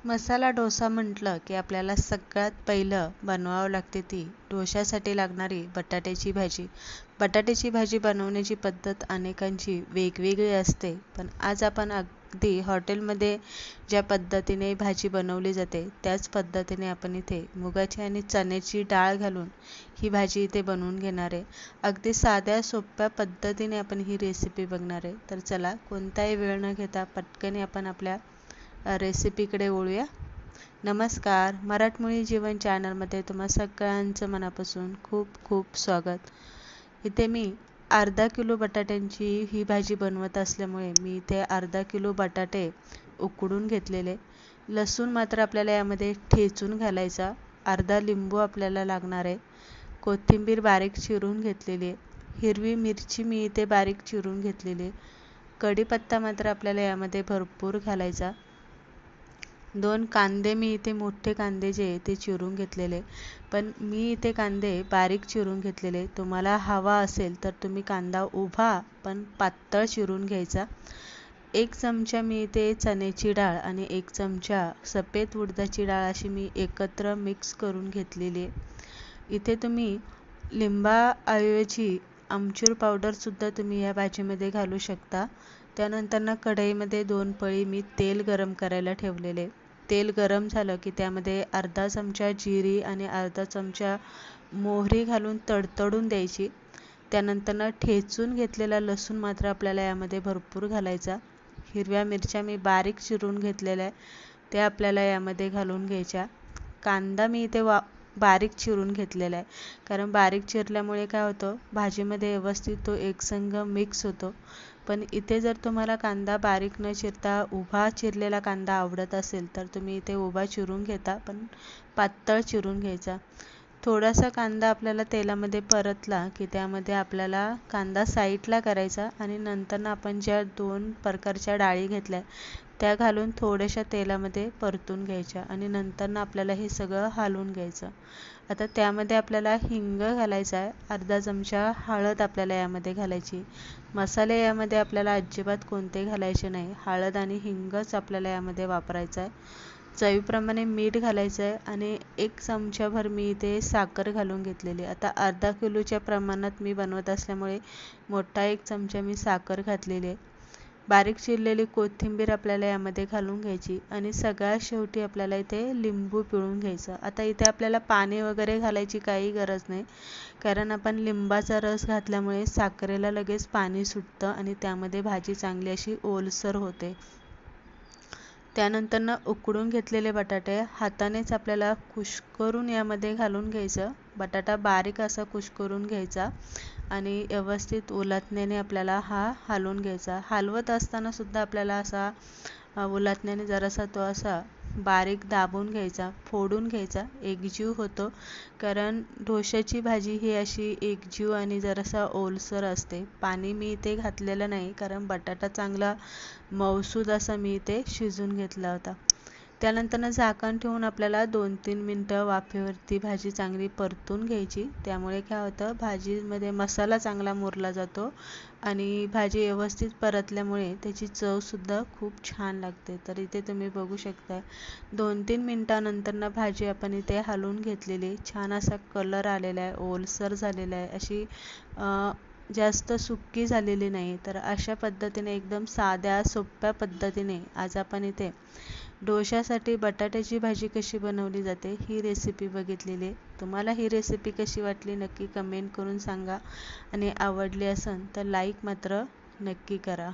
मसाला डोसा म्हटलं की आपल्याला सगळ्यात पहिलं बनवावं लागते ती डोशासाठी लागणारी बटाट्याची भाजी. बटाट्याची भाजी बनवण्याची पद्धत अनेकांची वेगवेगळी असते, पण आज आपण अगदी हॉटेलमध्ये ज्या पद्धतीने भाजी बनवली जाते त्याच पद्धतीने आपण इथे मुगाची आणि चण्याची डाळ घालून ही भाजी इथे बनवून घेणार आहे. अगदी साध्या सोप्या पद्धतीने आपण ही रेसिपी बघणार आहे. तर चला, कोणताही वेळ न घेता पटकन आपण आपल्या रेसिपीकडे वळूया. नमस्कार, मराठमोळी जीवन चॅनलमध्ये तुम्हा सगळ्यांचं मनापासून खूप खूप स्वागत. इथे मी अर्धा किलो बटाट्यांची ही भाजी बनवत असल्यामुळे मी इथे अर्धा किलो बटाटे उकडून घेतलेले. लसूण मात्र आपल्याला यामध्ये ठेचून घालायचा. अर्धा लिंबू आपल्याला लागणार आहे. कोथिंबीर बारीक चिरून घेतलेली आहे. हिरवी मिरची मी इथे बारीक चिरून घेतलेली आहे. कढीपत्ता मात्र आपल्याला यामध्ये भरपूर घालायचा. 2 कांदे मी इथे मोठे कांदे जे ते चिरून घेतलेले, पण मी इथे कांदे बारीक चिरून घेतलेले. तुम्हाला हवा असेल तर तुम्ही कांदा उभा पण पातळ चिरून घ्यायचा. 1 चमचा मी इथे चण्याची डाळ आणि 1 चमचा सफेद उडदाची डाळ अशी मी एकत्र मिक्स करून घेतलेली आहे. इथे तुम्ही लिंबाऐवजी आमचूर पावडरसुद्धा तुम्ही या भाजीमध्ये घालू शकता. त्यानंतर कढईमध्ये 2 पळी मी तेल गरम करायला ठेवलेले. तेल गरम झालं की त्यामध्ये अर्धा चमचा जिरी आणि अर्धा चमचा मोहरी घालून तडतडून द्यायची. त्यानंतर ठेचून घेतलेला लसूण मात्र आपल्याला यामध्ये भरपूर घालायचा. हिरव्या मिरच्या मी बारीक चिरून घेतलेल्या आहे, त्या आपल्याला यामध्ये घालून घ्यायच्या. कांदा मी इथे बारीक चिरून घेतलेला आहे, कारण बारीक चिरल्यामुळे काय होतं, भाजीमध्ये व्यवस्थित तो एकसंग मिक्स होतो. पण इथे जर तुम्हाला कांदा बारीक न चिरता उभा चिरलेला कांदा आवडत असेल तर तुम्ही इथे उभा चिरून घेता, पण पातळ चिरून घ्यायचा. थोडासा कांदा आपल्याला तेलामध्ये परतला की त्यामध्ये आपल्याला कांदा साईडला करायचा आणि नंतर आपण ज्या 2 प्रकारच्या डाळी घेतल्या त्या घालून थोड्याशा तेलामध्ये परतून घ्यायच्या आणि नंतर आपल्याला हे सगळं हलवून घ्यायचं. आता त्यामध्ये आपल्याला हिंग घालायचा आहे. अर्धा चमचा हळद आपल्याला यामध्ये घालायची. मसाले यामध्ये आपल्याला अजिबात कोणते घालायचे नाही. हळद आणि हिंगच आपल्याला यामध्ये वापरायचं आहे. चवीप्रमाणे मीठ घालायचं आहे आणि 1 चमचाभर मी इथे साखर घालून घेतलेली. आता अर्धा किलोच्या प्रमाणात मी बनवत असल्यामुळे मोठा 1 चमचा मी साखर घातलेली आहे. बारीक चिरलेली कोथिंबीर आपल्याला यामध्ये घालून घ्यायची आणि सगळ्यात शेवटी आपल्याला इथे लिंबू पिळून घ्यायचं. आता इथे आपल्याला पाणी वगैरे घालायची काही गरज नाही, कारण आपण लिंबाचा रस घातल्यामुळे साखरेला लगेच पाणी सुटतं आणि त्यामध्ये भाजी चांगली अशी ओलसर होते. त्यानंतर उकडून घेतलेले बटाटे हातानेच आपल्याला कुस्करून यामध्ये घालून घ्यायचं. बटाटा बारीक असा कुस्करून घ्यायचा आणि व्यवस्थित उलटण्याने आपल्याला हा हलवून घ्यायचा. हलवत असताना सुद्धा आपल्याला असा उलटण्याने जरासा तो असा बारीक दाबून घ्यायचा, फोडून घ्यायचा, एकजीव होतो. कारण डोशाची भाजी ही अशी एकजीव आणि जरासा ओलसर असते. पाणी मी इथे घातलेलं नाही, कारण बटाटा चांगला मऊसूद असा मी इथे शिजून घेतला होता. त्यानंतर झाकण ठेवून आपल्याला 2-3 मिनटं वाफेवरती भाजी चांगली परतून घ्यायची. त्यामुळे काय होतं, भाजीमध्ये मसाला चांगला मुरला जातो आणि भाजी व्यवस्थित परतल्यामुळे त्याची चवसुद्धा खूप छान लागते. तर इथे तुम्ही बघू शकता 2-3 मिनटानंतर भाजी आपण इथे हलवून घेतलेली. छान असा कलर आलेला आहे, ओलसर झालेला आहे, अशी जास्त सुक्की झालेली नाही. तर अशा पद्धतीने एकदम साध्या सोप्या पद्धतीने आज आपण इथे डोशासाठी बटाट्याची भाजी कशी बनवली जाते ही रेसिपी बघितलेली आहे. तुम्हाला ही रेसिपी कशी वाटली नक्की कमेंट करून सांगा आणि आवडली असेल तर लाईक मात्र नक्की करा.